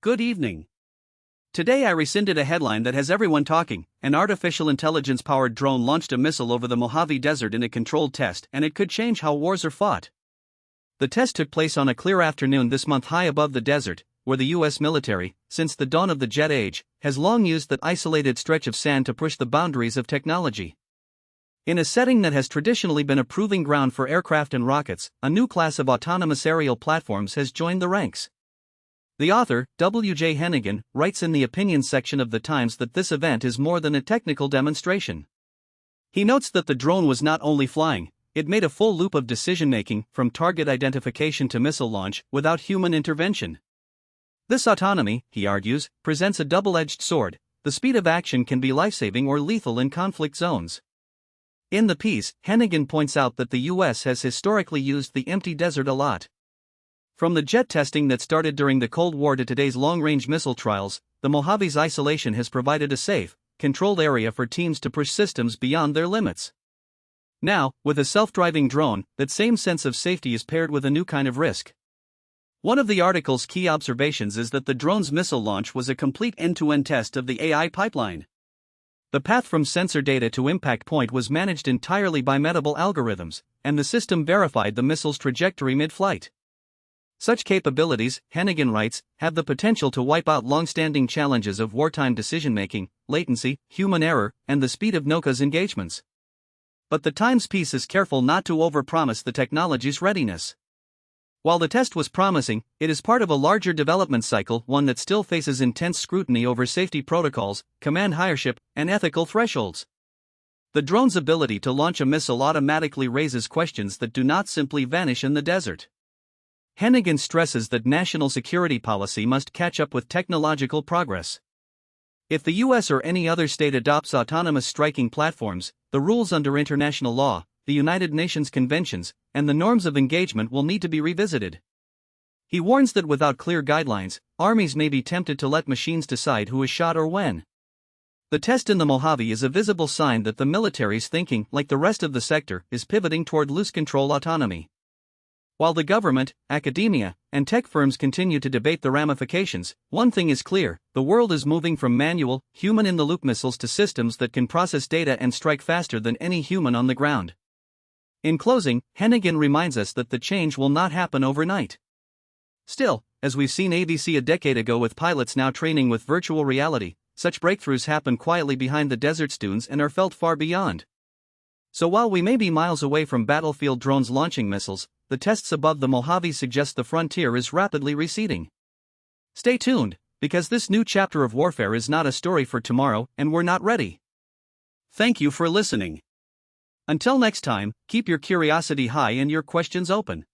Good evening. Today I rescinded a headline that has everyone talking. An artificial intelligence-powered drone launched a missile over the Mojave Desert in a controlled test, and it could change how wars are fought. The test took place on a clear afternoon this month high above the desert, where the U.S. military, since the dawn of the jet age, has long used that isolated stretch of sand to push the boundaries of technology. In a setting that has traditionally been a proving ground for aircraft and rockets, a new class of autonomous aerial platforms has joined the ranks. The author, W.J. Hennigan, writes in the opinions section of The Times that this event is more than a technical demonstration. He notes that the drone was not only flying, it made a full loop of decision-making, from target identification to missile launch, without human intervention. This autonomy, he argues, presents a double-edged sword. The speed of action can be life-saving or lethal in conflict zones. In the piece, Hennigan points out that the U.S. has historically used the empty desert a lot. From the jet testing that started during the Cold War to today's long-range missile trials, the Mojave's isolation has provided a safe, controlled area for teams to push systems beyond their limits. Now, with a self-driving drone, that same sense of safety is paired with a new kind of risk. One of the article's key observations is that the drone's missile launch was a complete end-to-end test of the AI pipeline. The path from sensor data to impact point was managed entirely by Medable algorithms, and the system verified the missile's trajectory mid-flight. Such capabilities, Hennigan writes, have the potential to wipe out long-standing challenges of wartime decision-making, latency, human error, and the speed of NOCA's engagements. But the Times piece is careful not to overpromise the technology's readiness. While the test was promising, it is part of a larger development cycle, one that still faces intense scrutiny over safety protocols, command hierarchy, and ethical thresholds. The drone's ability to launch a missile automatically raises questions that do not simply vanish in the desert. Hennigan stresses that national security policy must catch up with technological progress. If the U.S. or any other state adopts autonomous striking platforms, the rules under international law, the United Nations conventions, and the norms of engagement will need to be revisited. He warns that without clear guidelines, armies may be tempted to let machines decide who is shot or when. The test in the Mojave is a visible sign that the military's thinking, like the rest of the sector, is pivoting toward loose control autonomy. While the government, academia, and tech firms continue to debate the ramifications, one thing is clear: the world is moving from manual, human-in-the-loop missiles to systems that can process data and strike faster than any human on the ground. In closing, Hennigan reminds us that the change will not happen overnight. Still, as we've seen ABC a decade ago with pilots now training with virtual reality, such breakthroughs happen quietly behind the desert's dunes and are felt far beyond. So while we may be miles away from battlefield drones launching missiles, the tests above the Mojave suggest the frontier is rapidly receding. Stay tuned, because this new chapter of warfare is not a story for tomorrow, and we're not ready. Thank you for listening. Until next time, keep your curiosity high and your questions open.